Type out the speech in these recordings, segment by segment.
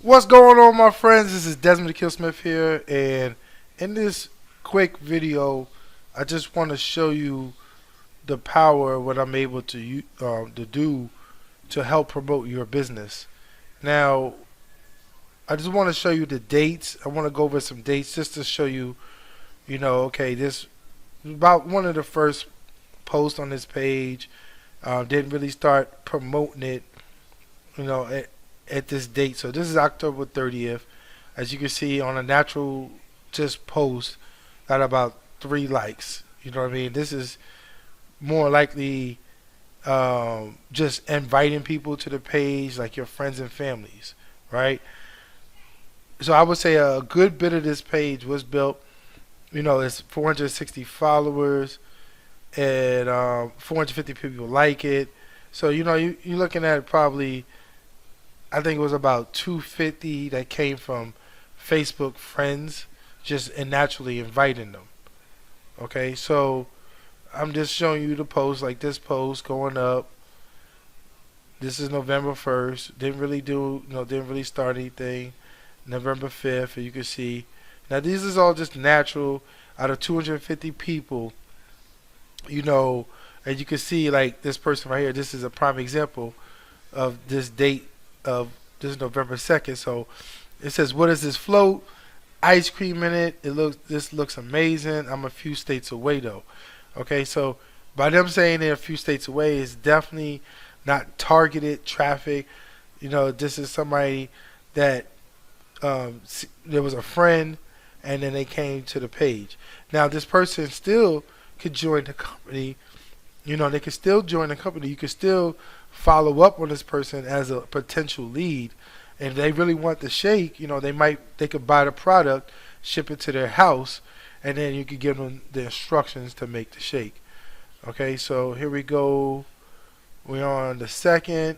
What's going on, my friends? This is Desmond the Killsmith here, and in this quick video, I just want to show you the power of what I'm able to do to help promote your business. Now, I just want to show you the dates. I want to go over some dates just to show you, okay, this is about one of the first posts on this page. Didn't really start promoting it, you know, at this date. So this is October 30th. As you can see on a natural just post, got about 3 likes. You know what I mean? This is more likely just inviting people to the page, like your friends and families, right? So I would say a good bit of this page was built. It's 460 followers and 450 people like it. So you're looking at probably, I think it was about 250 that came from Facebook friends, just and naturally inviting them. Okay, so I'm just showing you the post, like this post going up. This is November 1st. Didn't really start anything. November 5th, and you can see. Now these is all just natural out of 250 people. You know, and you can see like this person right here. This is a prime example of this date of this November 2nd. So it says, "What is this float? Ice cream in it. This looks amazing. I'm a few states away though." Okay, so by them saying they're a few states away, it's definitely not targeted traffic. This is somebody that there was a friend, and then they came to the page. Now this person still could join the company. They could still join the company. You could still follow up on this person as a potential lead. And if they really want the shake, they could buy the product, ship it to their house, and then you could give them the instructions to make the shake. Okay, so here we go. We're on the 2nd,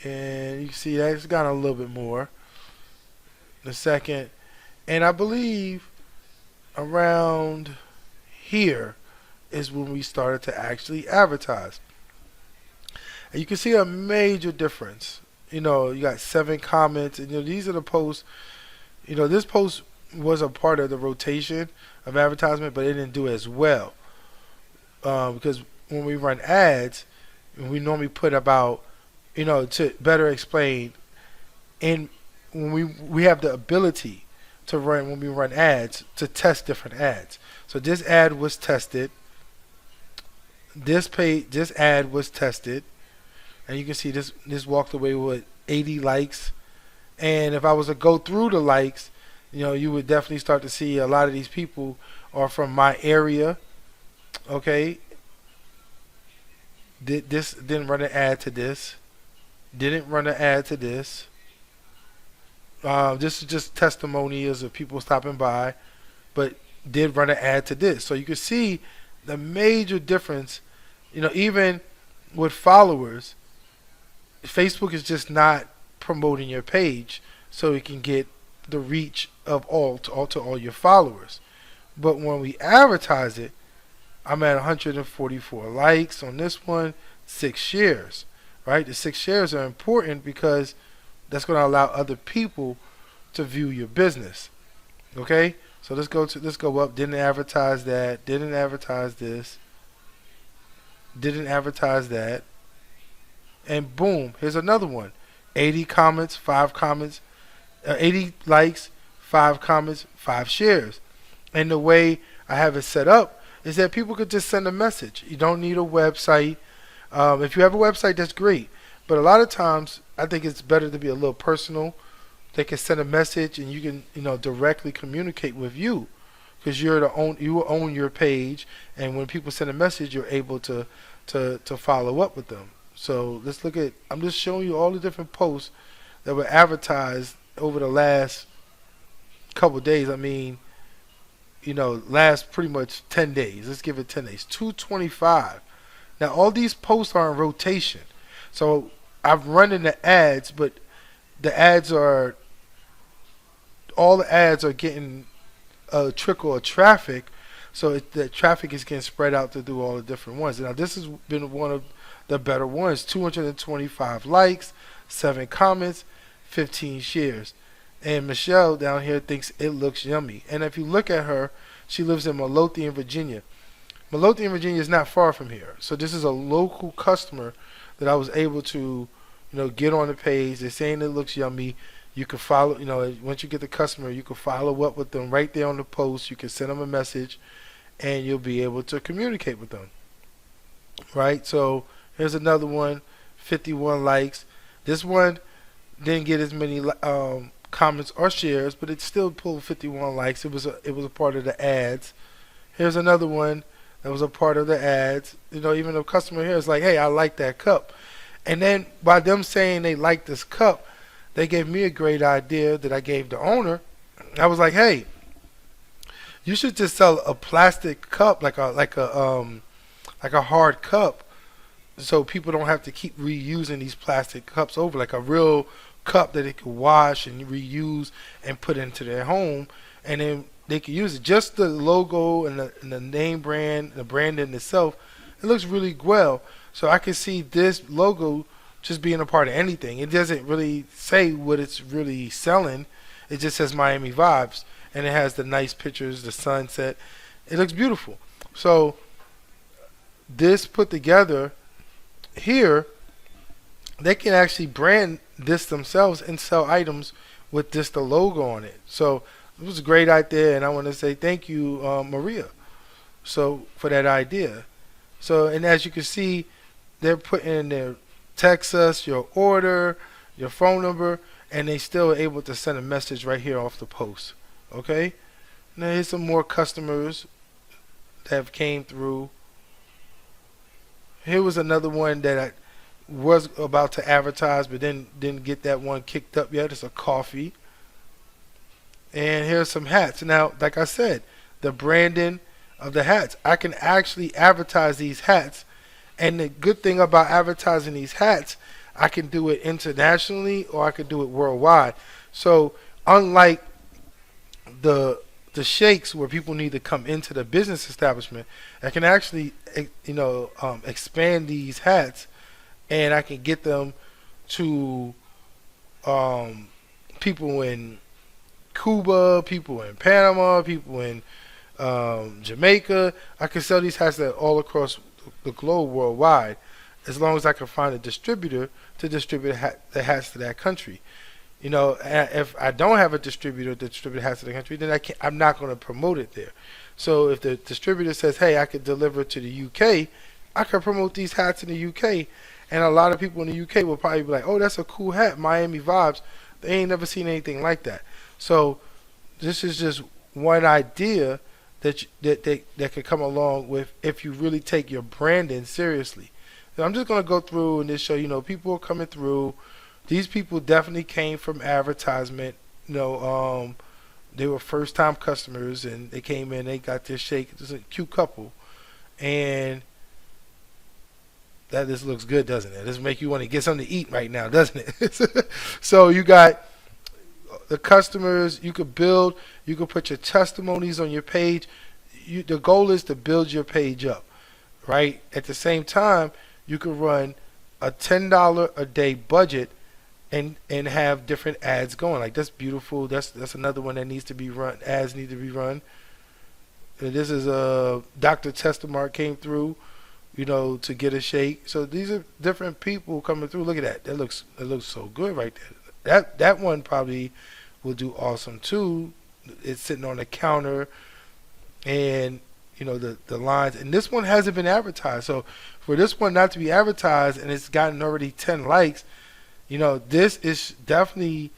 and you see that's got a little bit more. The 2nd, and I believe around here is when we started to actually advertise. And you can see a major difference. You got 7 comments, and these are the posts. This post was a part of the rotation of advertisement, but it didn't do as well because when we run ads, we normally put about, to better explain, in when we have the ability to run when we run ads to test different ads. So this ad was tested. This ad was tested, and you can see this walked away with 80 likes. And if I was to go through the likes, you would definitely start to see a lot of these people are from my area. Okay, didn't run an ad to this. Didn't run an ad to this. This is just testimonials of people stopping by, but did run an ad to this. So you can see the major difference. Even with followers, Facebook is just not promoting your page so it can get the reach of all your followers. But when we advertise it, I'm at 144 likes on this one, 6 shares. Right? The 6 shares are important because that's going to allow other people to view your business. Okay? So let's go up. Didn't advertise that. Didn't advertise this. Didn't advertise that. And boom, here's another one. 80 comments, 5 comments, 80 likes, 5 comments, 5 shares. And the way I have it set up is that people could just send a message. You don't need a website. If you have a website, that's great. But a lot of times, I think it's better to be a little personal. They can send a message, and you can, directly communicate with you, because you own your page, and when people send a message, you're able to follow up with them. So let's look at. I'm just showing you all the different posts that were advertised over the last couple days. I mean, last pretty much 10 days. Let's give it 10 days. 225. Now all these posts are in rotation. So I've run in the ads, but all the ads are getting a trickle of traffic. So the traffic is getting spread out to do all the different ones. Now this has been one of the better ones. 225 likes, 7 comments, 15 shares. And Michelle down here thinks it looks yummy. And if you look at her, she lives in Midlothian, Virginia. Midlothian, Virginia is not far from here. So this is a local customer that I was able to, get on the page. They're saying it looks yummy. You can follow, once you get the customer, you can follow up with them right there on the post. You can send them a message and you'll be able to communicate with them. Right? So here's another one, 51 likes. This one didn't get as many comments or shares, but it still pulled 51 likes. It was a part of the ads. Here's another one that was a part of the ads. Even the customer here is like, hey, I like that cup. And then by them saying they like this cup, they gave me a great idea that I gave the owner. I was like, hey, you should just sell a plastic cup, like a hard cup, so people don't have to keep reusing these plastic cups over, like a real cup that they can wash and reuse and put into their home, and then they can use it. Just the logo and the name brand, the brand in itself, it looks really well. So I can see this logo just being a part of anything. It doesn't really say what it's really selling. It just says Miami Vibes, and it has the nice pictures, the sunset. It looks beautiful. So this put together here, they can actually brand this themselves and sell items with just the logo on it. So it was a great idea, and I want to say thank you, Maria, for that idea. So, and as you can see, they're putting in their text us your order, your phone number, and they still are able to send a message right here off the post. Okay. Now here's some more customers that have came through. Here was another one that I was about to advertise, but then didn't get that one kicked up yet. It's a coffee. And here's some hats. Now, like I said, the branding of the hats, I can actually advertise these hats. And the good thing about advertising these hats, I can do it internationally or I can do it worldwide. So unlike the shakes where people need to come into the business establishment, I can actually expand these hats, and I can get them to people in Cuba, people in Panama, people in Jamaica. I can sell these hats all across the globe worldwide, as long as I can find a distributor to distribute the hats to that country. If I don't have a distributor to distribute hats to the country, then I'm not going to promote it there. So if the distributor says, hey, I could deliver to the UK, I can promote these hats in the UK, and a lot of people in the UK will probably be like, oh, that's a cool hat, Miami Vibes. They ain't never seen anything like that. So this is just one idea that could come along with if you really take your branding seriously. So I'm just going to go through and just show, people are coming through. These people definitely came from advertisement. They were first-time customers, and they came in, they got their shake. It's a cute couple. And that just looks good, doesn't it? This make you want to get something to eat right now, doesn't it? So you got the customers. You could put your testimonies on your page. The goal is to build your page up, right? At the same time, you could run a $10 a day budget and have different ads going. Like, that's beautiful. That's another one that needs to be run. Ads need to be run. And this is Dr. Testamart came through, to get a shake. So these are different people coming through. Look at that. That looks so good right there. That one probably will do awesome too. It's sitting on the counter, and the lines. And this one hasn't been advertised. So for this one not to be advertised and it's gotten already 10 likes, this is definitely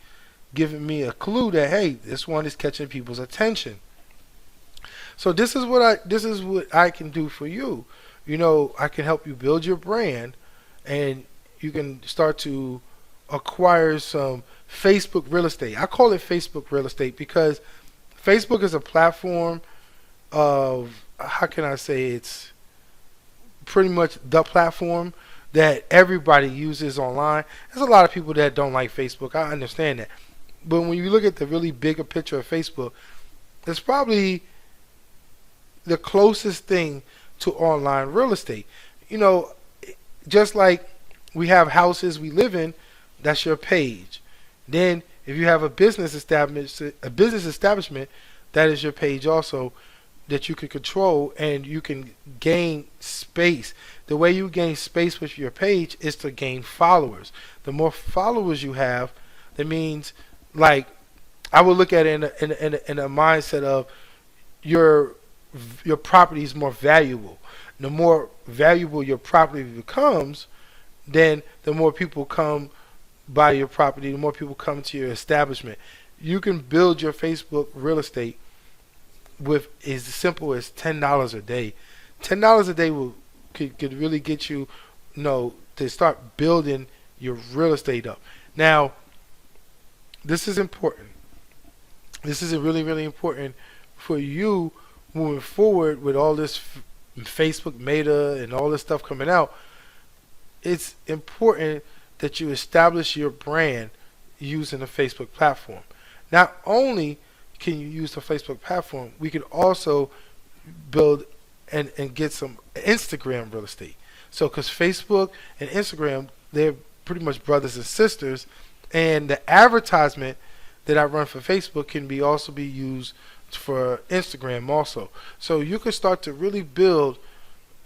giving me a clue that, hey, this one is catching people's attention. So this is what I can do for you. I can help you build your brand, and you can start to acquire some Facebook real estate. I call it Facebook real estate because Facebook is a platform of, how can I say, it's pretty much the platform that everybody uses online. There's a lot of people that don't like Facebook. I understand that. But when you look at the really bigger picture of Facebook, it's probably the closest thing to online real estate. Just like we have houses we live in, that's your page. Then if you have a business establishment, that is your page also that you can control, and you can gain space. The way you gain space with your page is to gain followers. The more followers you have, that means, like, I would look at it in a mindset of your property is more valuable. The more valuable your property becomes, then the more people come by your property, the more people come to your establishment. You can build your Facebook real estate with as simple as $10 a day. $10 a day could really get you, to start building your real estate up. Now, this is important. This is really, really important for you moving forward with all this Facebook Meta and all this stuff coming out. It's important that you establish your brand using the Facebook platform. Not only can you use the Facebook platform, we can also build and get some Instagram real estate. So, because Facebook and Instagram, they're pretty much brothers and sisters, and the advertisement that I run for Facebook can also be used for Instagram also. So you can start to really build,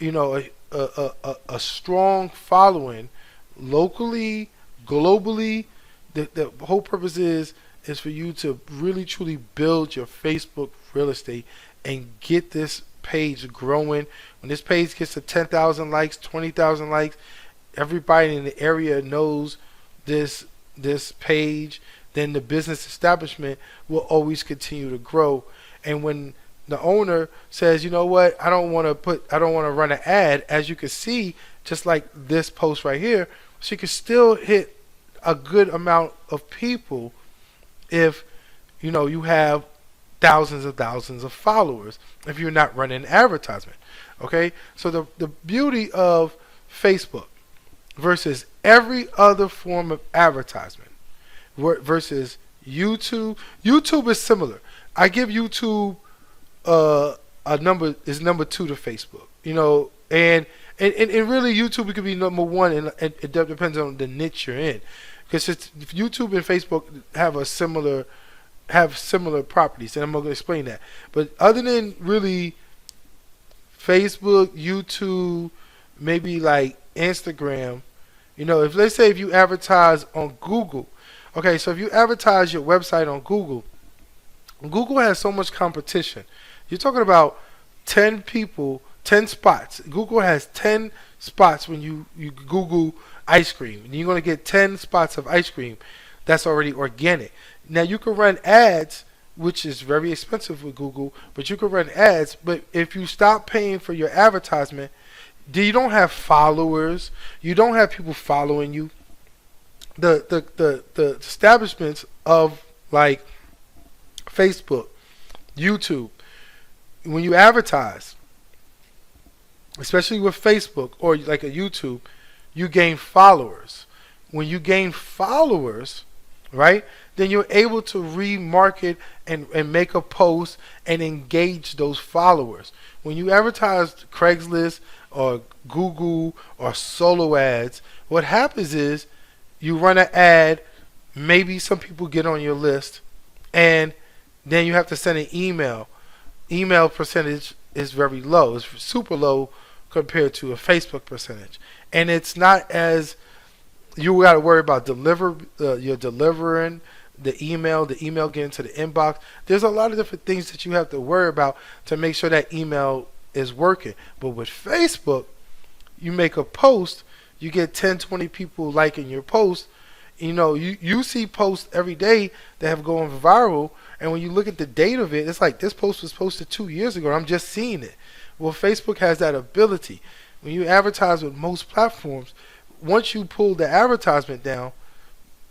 a strong following locally, globally. The whole purpose is for you to really truly build your Facebook real estate and get this page growing. When this page gets to 10,000 likes, 20,000 likes, everybody in the area knows this page, then the business establishment will always continue to grow. And when the owner says, you know what, I don't want to run an ad, as you can see, just like this post right here, she can still hit a good amount of people if you have thousands of followers, if you're not running advertisement. Okay, so the beauty of Facebook versus every other form of advertisement versus YouTube. YouTube is similar. I give YouTube number 2 to Facebook. And really YouTube could be number 1, and it depends on the niche you're in. Because YouTube and Facebook have similar properties, and I'm going to explain that. But other than really Facebook, YouTube, maybe like Instagram, if let's say if you advertise on Google, okay, so if you advertise your website on Google, Google has so much competition. You're talking about 10 people, 10 spots. Google has 10 spots when you Google ice cream. And you're going to get 10 spots of ice cream that's already organic. Now, you can run ads, which is very expensive with Google, but you can run ads. But if you stop paying for your advertisement, you don't have followers. You don't have people following you. The establishments of like Facebook, YouTube, when you advertise, especially with Facebook or like a YouTube, you gain followers. When you gain followers, right, then you're able to remarket and make a post and engage those followers. When you advertise Craigslist or Google or solo ads, what happens is you run an ad, maybe some people get on your list, and then you have to send an email. Email percentage is very low. It's super low compared to a Facebook percentage. And it's not as, you got to worry about you're delivering the email getting to the inbox. There's a lot of different things that you have to worry about to make sure that email is working. But with Facebook, you make a post, you get 10, 20 people liking your post. You see posts every day that have gone viral, and when you look at the date of it, it's like this post was posted 2 years ago, and I'm just seeing it. Well, Facebook has that ability. When you advertise with most platforms, once you pull the advertisement down,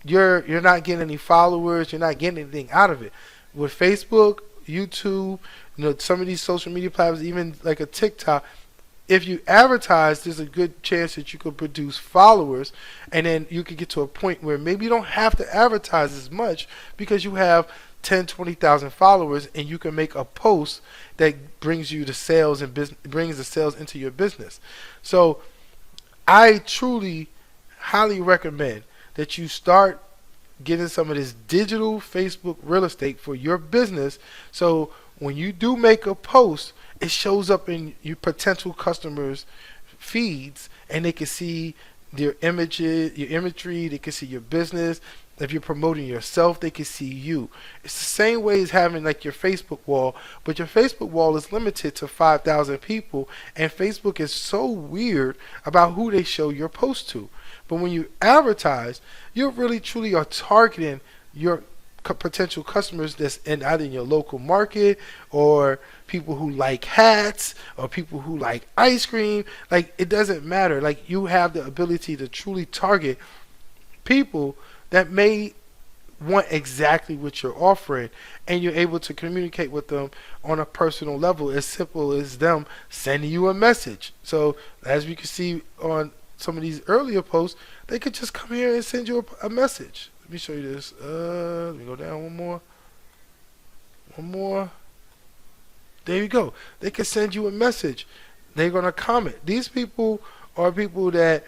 you're not getting any followers, you're not getting anything out of it. With Facebook, YouTube, some of these social media platforms, even like a TikTok, if you advertise, there's a good chance that you could produce followers, and then you could get to a point where maybe you don't have to advertise as much because you have 10, 20,000 followers, and you can make a post that brings you the sales and brings the sales into your business. So I truly highly recommend that you start getting some of this digital Facebook real estate for your business. So when you do make a post, it shows up in your potential customers' feeds, and they can see your images, your imagery. They can see your business. If you're promoting yourself, they can see you. It's the same way as having like your Facebook wall, but your Facebook wall is limited to 5,000 people, and Facebook is so weird about who they show your post to. But when you advertise, you really truly are targeting your potential customers that's in either in your local market, or people who like hats, or people who like ice cream. Like, it doesn't matter. Like, you have the ability to truly target people that may want exactly what you're offering, and you're able to communicate with them on a personal level, as simple as them sending you a message. So as we can see on some of these earlier posts, they could just come here and send you a message. Let me show you this. Let me go down one more. There you go. They can send you a message. They're gonna comment. These people are people that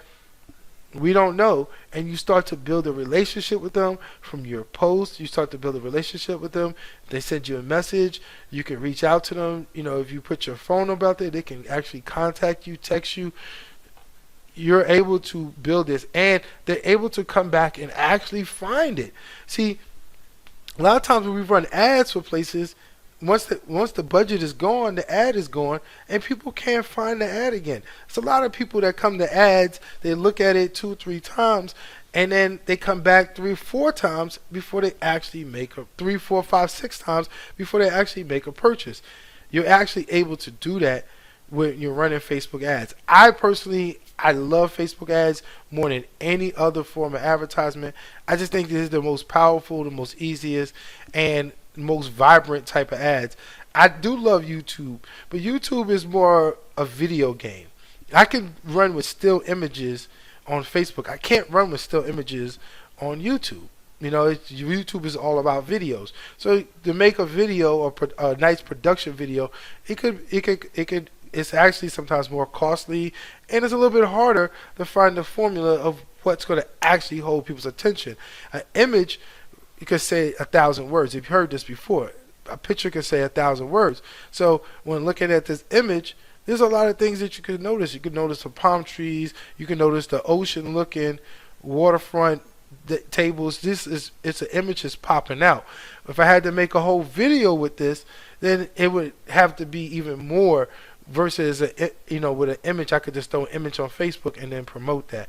we don't know, and you start to build a relationship with them from your posts. You start to build a relationship with them. They send you a message. You can reach out to them. You know, if you put your phone number out there, they can actually contact you, text you. You're able to build this, and they're able to come back and actually find it. See, a lot of times when we run ads for places, once the budget is gone, the ad is gone, and people can't find the ad again. It's a lot of people that come to ads, they look at it 2-3 times, and then they come back 3-4 times before they actually make a 3, 4, 5, 6 times before they actually make a purchase. You're actually able to do that when you're running Facebook ads. I love Facebook ads more than any other form of advertisement. I just think this is the most powerful, the most easiest, and most vibrant type of ads. I do love YouTube, but YouTube is more a video game. I can run with still images on Facebook. I can't run with still images on YouTube. You know, YouTube is all about videos. So to make a video, or a nice production video, it's actually sometimes more costly, and it's a little bit harder to find the formula of what's going to actually hold people's attention. An image, you could say 1,000 words. You've heard this before. A picture could say 1,000 words. So when looking at this image, there's a lot of things that you could notice. You could notice the palm trees. You can notice the ocean-looking waterfront tables. It's an image that's popping out. If I had to make a whole video with this, then it would have to be even more. Versus with an image, I could just throw an image on Facebook and then promote that.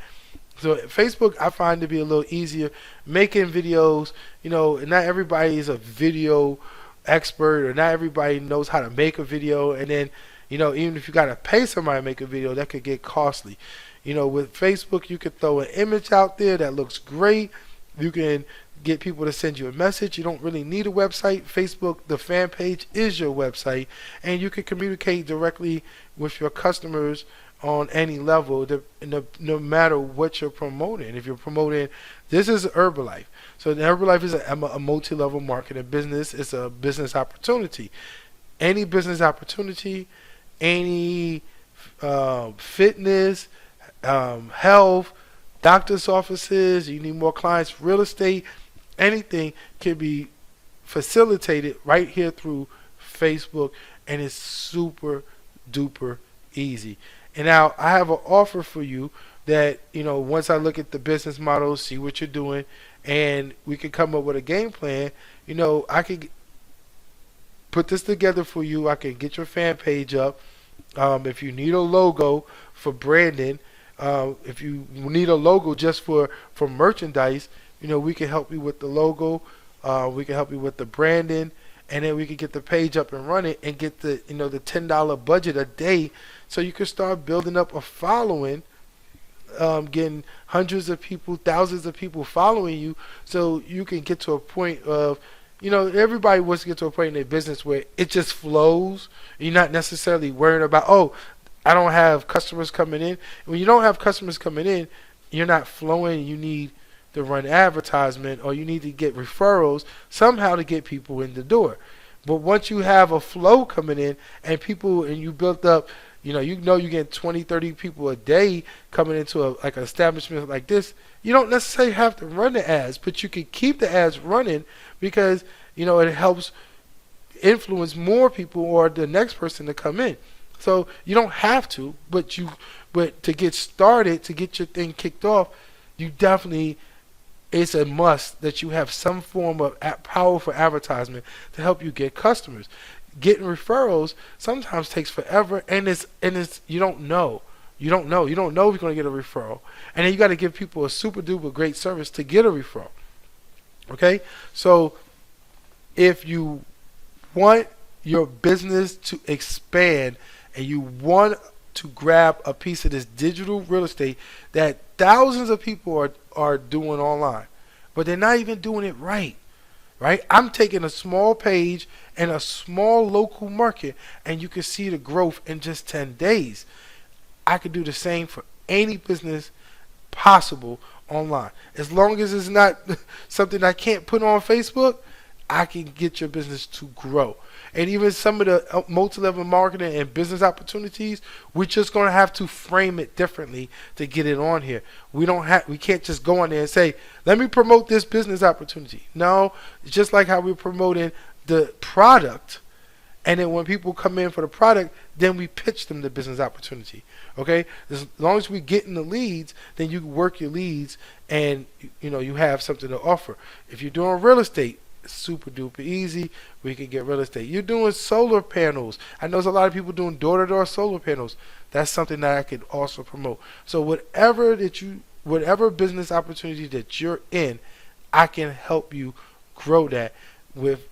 So Facebook, I find to be a little easier. Making videos, not everybody is a video expert, or not everybody knows how to make a video. And then, even if you got to pay somebody to make a video, that could get costly. With Facebook, you could throw an image out there that looks great. You can get people to send you a message. You don't really need a website. Facebook, the fan page, is your website, and you can communicate directly with your customers on any level, no matter what you're promoting. If you're promoting, this is Herbalife. So Herbalife is a multi-level marketing business. It's a business opportunity. Any business opportunity, any fitness, health, doctor's offices, you need more clients, real estate, anything can be facilitated right here through Facebook, and it's super duper easy. And now I have an offer for you that, once I look at the business model, see what you're doing, and we can come up with a game plan, I could put this together for you. I can get your fan page up. If you need a logo for branding, if you need a logo just for merchandise, we can help you with the logo. We can help you with the branding, and then we can get the page up and running and get the the $10 budget a day, so you can start building up a following, getting hundreds of people, thousands of people following you, so you can get to a point of everybody wants to get to a point in their business where it just flows. You're not necessarily worrying about, I don't have customers coming in. When you don't have customers coming in, you're not flowing. You need to run advertisement, or you need to get referrals somehow to get people in the door. But once you have a flow coming in and you built up, You get 20, 30 people a day coming into like an establishment like this. You don't necessarily have to run the ads, but you can keep the ads running because it helps influence more people or the next person to come in. So you don't have to, but to get started, to get your thing kicked off, you definitely, it's a must that you have some form of powerful advertisement to help you get customers. Getting referrals sometimes takes forever, and it's you don't know if you're going to get a referral, and then you got to give people a super duper great service to get a referral. Okay, so if you want your business to expand and you want to grab a piece of this digital real estate that thousands of people are doing online, but they're not even doing it right. I'm taking a small page in a small local market, and you can see the growth in just 10 days. I could do the same for any business possible online. As long as it's not something I can't put on Facebook, I can get your business to grow. And even some of the multi-level marketing and business opportunities, we're just going to have to frame it differently to get it on here. We can't just go on there and say, let me promote this business opportunity. No, it's just like how we're promoting the product. And then when people come in for the product, then we pitch them the business opportunity. Okay? As long as we get in the leads, then you work your leads and you have something to offer. If you're doing real estate, super duper easy. We can get real estate. You're doing solar panels. I know there's a lot of people doing door-to-door solar panels. That's something that I could also promote. So whatever business opportunity that you're in, I can help you grow that with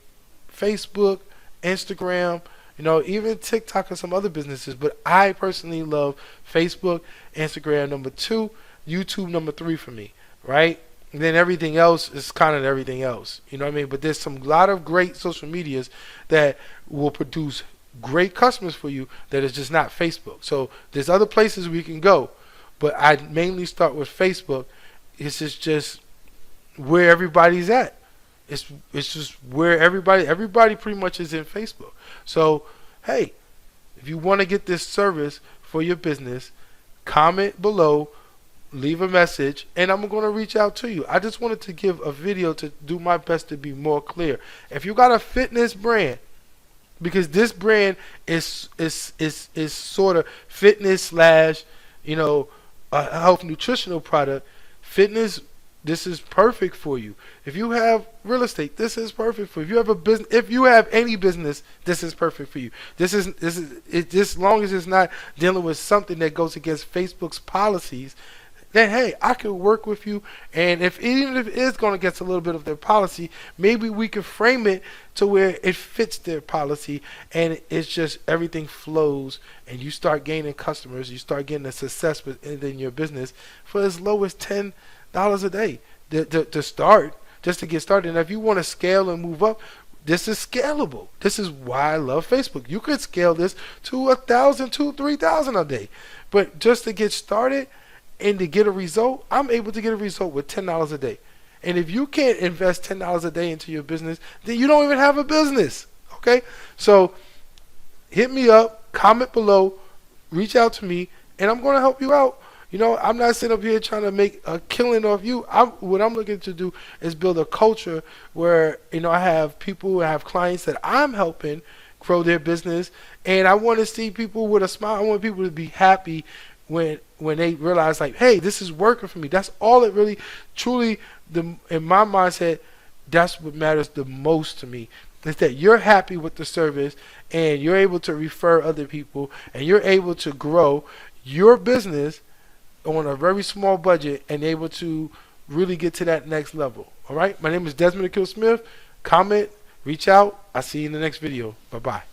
Facebook, Instagram, even TikTok and some other businesses. But I personally love Facebook, Instagram number 2, YouTube number 3 for me, right? And then everything else is kind of everything else. You know what I mean? But there's some lot of great social medias that will produce great customers for you that is just not Facebook. So there's other places we can go, but I mainly start with Facebook. It's just where everybody's at. It's just where everybody pretty much is in Facebook. So hey, if you want to get this service for your business, comment below. Leave a message, and I'm going to reach out to you. I just wanted to give a video to do my best to be more clear. If you got a fitness brand, because this brand is sort of fitness slash, a health nutritional product, fitness, this is perfect for you. If you have real estate, this is perfect for you. If you have a business, if you have any business, this is perfect for you. This is it, as long as it's not dealing with something that goes against Facebook's policies, then hey, I can work with you. And even if it is going against a little bit of their policy, maybe we can frame it to where it fits their policy, and it's just everything flows, and you start gaining customers, you start getting a success within your business for as low as $10 a day to start, just to get started. And if you want to scale and move up, this is scalable. This is why I love Facebook. You could scale this to 1,000, 2,000, 3,000 a day, but just to get started. And to get a result, I'm able to get a result with $10 a day. And if you can't invest $10 a day into your business, then you don't even have a business. Okay? So hit me up, comment below, reach out to me, and I'm going to help you out. I'm not sitting up here trying to make a killing off you. What I'm looking to do is build a culture where, I have clients that I'm helping grow their business, and I want to see people with a smile. I want people to be happy when they realize, like, hey, this is working for me. That's all it really, truly, in my mindset, that's what matters the most to me, is that you're happy with the service and you're able to refer other people and you're able to grow your business on a very small budget and able to really get to that next level. All right, my name is Desmond Akil Smith. Comment, reach out. I'll see you in the next video. Bye-bye.